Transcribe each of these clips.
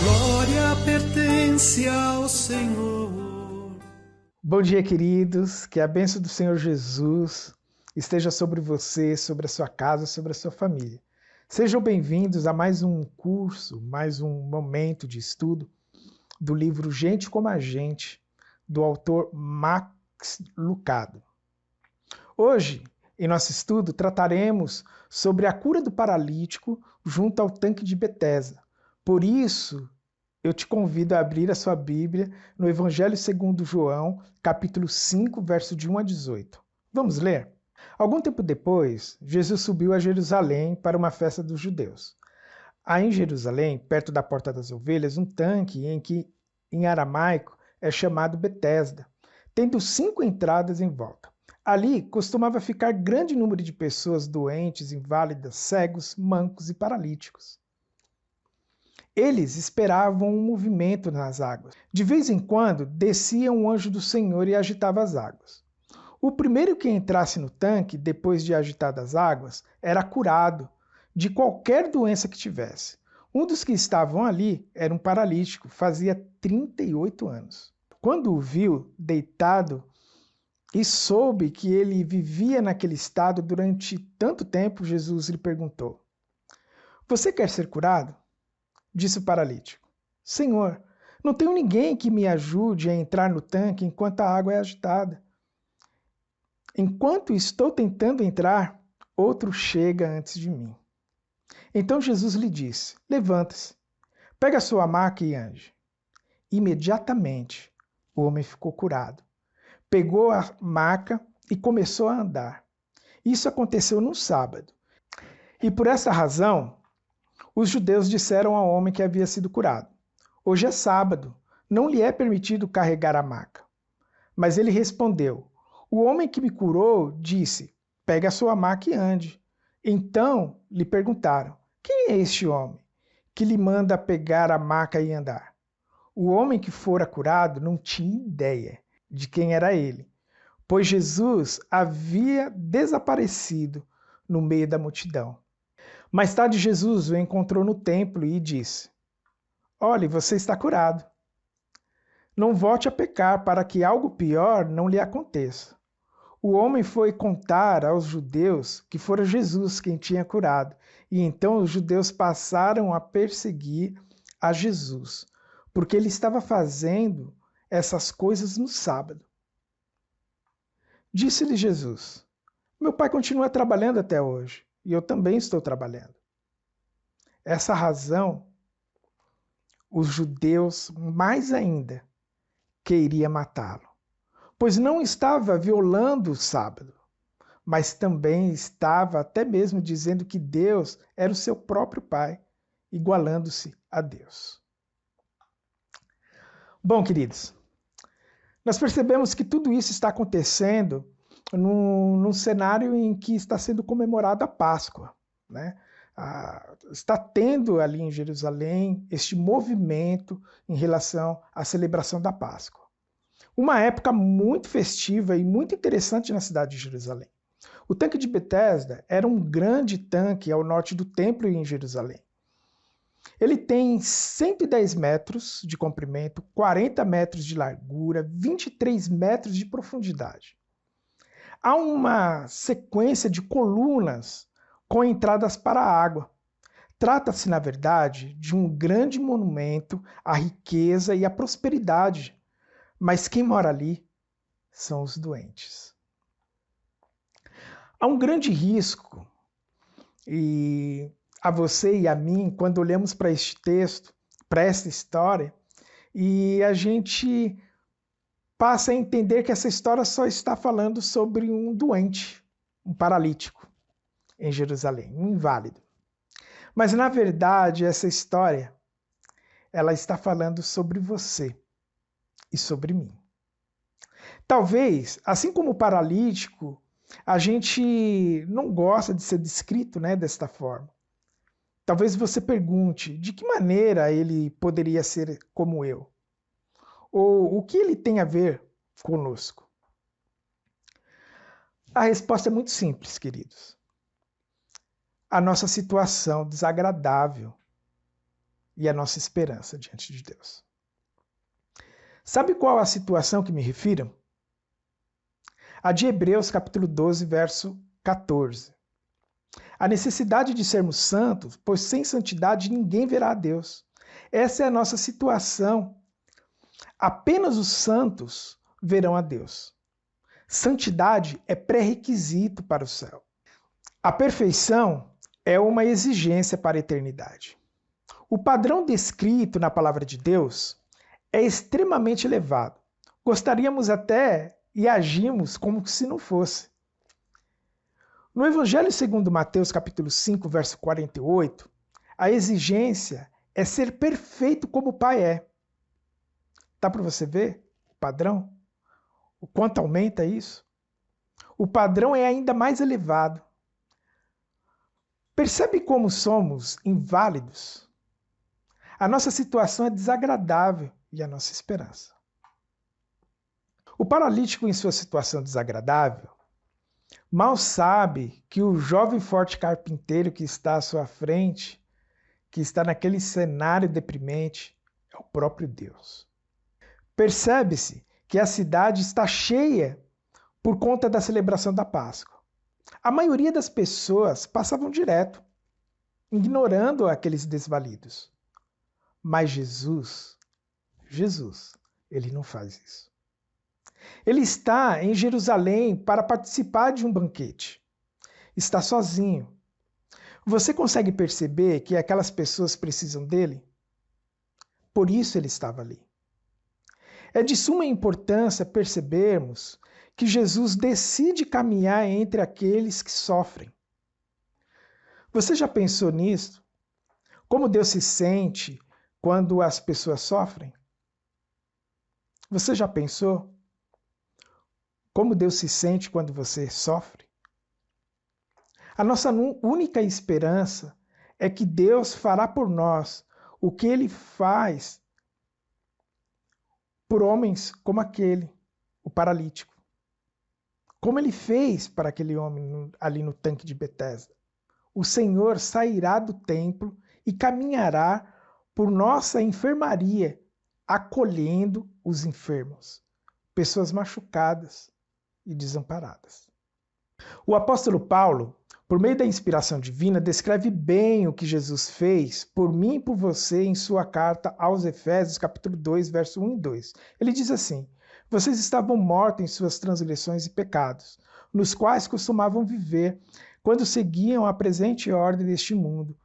glória pertence ao Senhor. Bom dia, queridos. Que a bênção do Senhor Jesus esteja sobre você, sobre a sua casa, sobre a sua família. Sejam bem-vindos a mais um curso, mais um momento de estudo do livro Gente como a Gente, do autor Max Lucado. Hoje, em nosso estudo, trataremos sobre a cura do paralítico junto ao tanque de Betesda. Por isso, eu te convido a abrir a sua Bíblia no Evangelho segundo João, capítulo 5, verso de 1 a 18. Vamos ler? Algum tempo depois, Jesus subiu a Jerusalém para uma festa dos judeus. Há em Jerusalém, perto da Porta das Ovelhas, um tanque em aramaico, é chamado Betesda, tendo 5 entradas em volta. Ali costumava ficar grande número de pessoas doentes, inválidas, cegos, mancos e paralíticos. Eles esperavam um movimento nas águas. De vez em quando, descia um anjo do Senhor e agitava as águas. O primeiro que entrasse no tanque, depois de agitadas as águas, era curado de qualquer doença que tivesse. Um dos que estavam ali era um paralítico, fazia 38 anos. Quando o viu deitado e soube que ele vivia naquele estado durante tanto tempo, Jesus lhe perguntou: "Você quer ser curado?" Disse o paralítico: "Senhor, não tenho ninguém que me ajude a entrar no tanque enquanto a água é agitada. Enquanto estou tentando entrar, outro chega antes de mim." Então Jesus lhe disse: "Levanta-se, pega a sua maca e ande." Imediatamente, o homem ficou curado. Pegou a maca e começou a andar. Isso aconteceu no sábado. E por essa razão, os judeus disseram ao homem que havia sido curado: "Hoje é sábado, não lhe é permitido carregar a maca." Mas ele respondeu: "O homem que me curou disse: pegue a sua maca e ande." Então lhe perguntaram: "Quem é este homem que lhe manda pegar a maca e andar?" O homem que fora curado não tinha ideia de quem era ele, pois Jesus havia desaparecido no meio da multidão. Mais tarde, Jesus o encontrou no templo e disse: "Olhe, você está curado. Não volte a pecar para que algo pior não lhe aconteça." O homem foi contar aos judeus que fora Jesus quem tinha curado, e então os judeus passaram a perseguir a Jesus, porque ele estava fazendo essas coisas no sábado. Disse-lhe Jesus: "Meu pai continua trabalhando até hoje, e eu também estou trabalhando." Essa razão, os judeus mais ainda queria matá-lo, pois não estava violando o sábado, mas também estava até mesmo dizendo que Deus era o seu próprio Pai, igualando-se a Deus. Bom, queridos, nós percebemos que tudo isso está acontecendo num cenário em que está sendo comemorada a Páscoa, né? Está tendo ali em Jerusalém este movimento em relação à celebração da Páscoa. Uma época muito festiva e muito interessante na cidade de Jerusalém. O tanque de Betesda era um grande tanque ao norte do templo em Jerusalém. Ele tem 110 metros de comprimento, 40 metros de largura, 23 metros de profundidade. Há uma sequência de colunas com entradas para a água. Trata-se, na verdade, de um grande monumento à riqueza e à prosperidade, mas quem mora ali são os doentes. Há um grande risco, e a você e a mim, quando olhamos para este texto, para esta história, e a gente passa a entender que essa história só está falando sobre um doente, um paralítico em Jerusalém, um inválido. Mas, na verdade, essa história, ela está falando sobre você e sobre mim. Talvez, assim como o paralítico, a gente não gosta de ser descrito, né, desta forma. Talvez você pergunte, de que maneira ele poderia ser como eu? Ou o que ele tem a ver conosco? A resposta é muito simples, queridos. A nossa situação desagradável e a nossa esperança diante de Deus. Sabe qual a situação que me refiro? A de Hebreus capítulo 12, verso 14. A necessidade de sermos santos, pois sem santidade ninguém verá a Deus. Essa é a nossa situação. Apenas os santos verão a Deus. Santidade é pré-requisito para o céu. A perfeição é uma exigência para a eternidade. O padrão descrito na palavra de Deus é extremamente elevado. Gostaríamos até e agimos como se não fosse. No Evangelho segundo Mateus, capítulo 5, verso 48, a exigência é ser perfeito como o Pai é. Dá para você ver o padrão? O quanto aumenta isso? O padrão é ainda mais elevado. Percebe como somos inválidos? A nossa situação é desagradável e a nossa esperança. O paralítico, em sua situação desagradável, mal sabe que o jovem forte carpinteiro que está à sua frente, que está naquele cenário deprimente, é o próprio Deus. Percebe-se que a cidade está cheia por conta da celebração da Páscoa. A maioria das pessoas passavam direto, ignorando aqueles desvalidos. Mas Jesus, ele não faz isso. Ele está em Jerusalém para participar de um banquete. Está sozinho. Você consegue perceber que aquelas pessoas precisam dele? Por isso ele estava ali. É de suma importância percebermos que Jesus decide caminhar entre aqueles que sofrem. Você já pensou nisso? Como Deus se sente quando as pessoas sofrem? Você já pensou? Como Deus se sente quando você sofre? A nossa única esperança é que Deus fará por nós o que Ele faz por homens como aquele, o paralítico. Como Ele fez para aquele homem ali no tanque de Betesda. O Senhor sairá do templo e caminhará por nossa enfermaria, acolhendo os enfermos, pessoas machucadas e desamparadas. O apóstolo Paulo, por meio da inspiração divina, descreve bem o que Jesus fez por mim e por você em sua carta aos Efésios, capítulo 2, verso 1 e 2. Ele diz assim: vocês estavam mortos em suas transgressões e pecados, nos quais costumavam viver, quando seguiam a presente ordem deste mundo,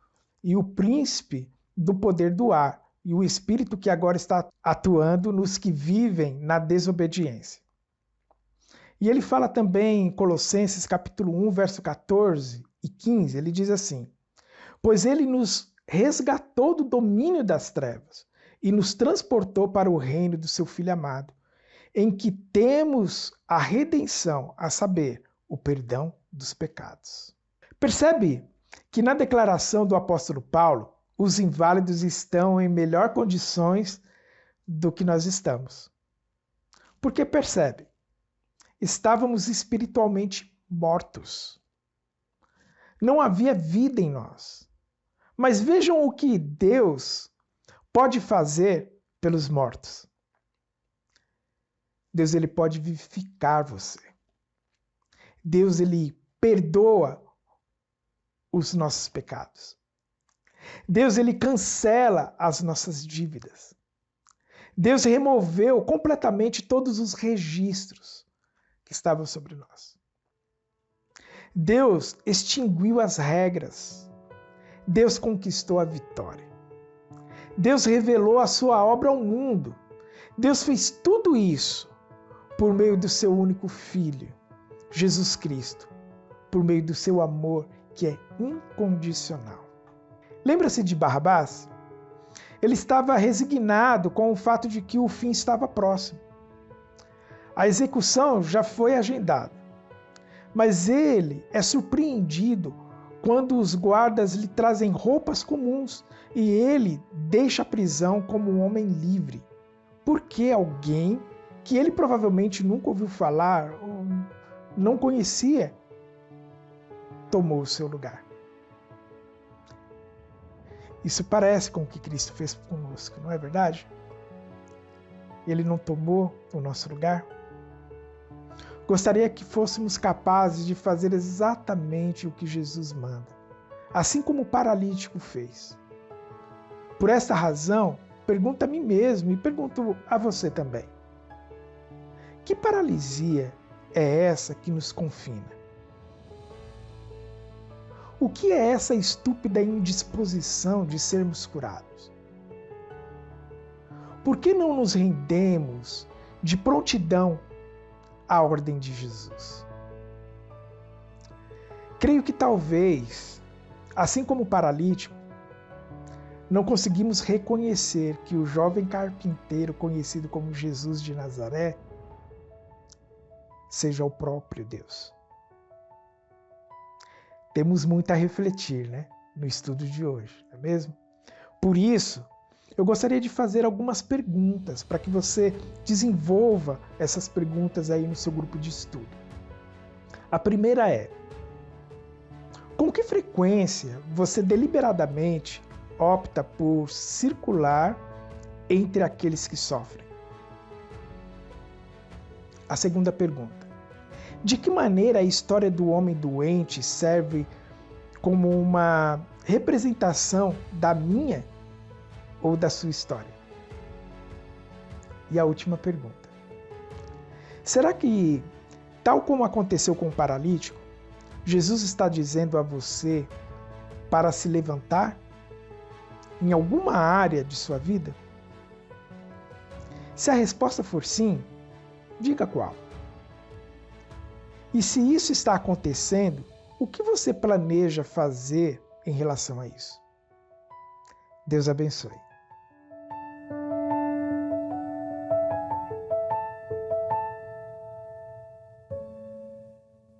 e o príncipe do poder do ar, e o espírito que agora está atuando nos que vivem na desobediência. E ele fala também em Colossenses capítulo 1, verso 14 e 15, ele diz assim: pois ele nos resgatou do domínio das trevas e nos transportou para o reino do seu Filho amado, em que temos a redenção, a saber, o perdão dos pecados. Percebe que na declaração do apóstolo Paulo, os inválidos estão em melhor condições do que nós estamos. Porque percebe, estávamos espiritualmente mortos. Não havia vida em nós. Mas vejam o que Deus pode fazer pelos mortos. Deus ele pode vivificar você. Deus ele perdoa os nossos pecados. Deus ele cancela as nossas dívidas. Deus removeu completamente todos os registros que estavam sobre nós. Deus extinguiu as regras. Deus conquistou a vitória. Deus revelou a sua obra ao mundo. Deus fez tudo isso por meio do seu único Filho, Jesus Cristo, por meio do seu amor que é incondicional. Lembra-se de Barrabás? Ele estava resignado com o fato de que o fim estava próximo. A execução já foi agendada, mas ele é surpreendido quando os guardas lhe trazem roupas comuns e ele deixa a prisão como um homem livre. Porque alguém que ele provavelmente nunca ouviu falar ou não conhecia tomou o seu lugar. Isso parece com o que Cristo fez conosco, não é verdade? Ele não tomou o nosso lugar? Gostaria que fôssemos capazes de fazer exatamente o que Jesus manda, assim como o paralítico fez. Por esta razão, pergunto a mim mesmo e pergunto a você também. Que paralisia é essa que nos confina? O que é essa estúpida indisposição de sermos curados? Por que não nos rendemos de prontidão à ordem de Jesus? Creio que talvez, assim como o paralítico, não conseguimos reconhecer que o jovem carpinteiro conhecido como Jesus de Nazaré seja o próprio Deus. Temos muito a refletir, no estudo de hoje, não é mesmo? Por isso, eu gostaria de fazer algumas perguntas para que você desenvolva essas perguntas aí no seu grupo de estudo. A primeira é: com que frequência você deliberadamente opta por circular entre aqueles que sofrem? A segunda pergunta: de que maneira a história do homem doente serve como uma representação da minha ou da sua história? E a última pergunta: será que, tal como aconteceu com o paralítico, Jesus está dizendo a você para se levantar em alguma área de sua vida? Se a resposta for sim, diga qual. E se isso está acontecendo, o que você planeja fazer em relação a isso? Deus abençoe.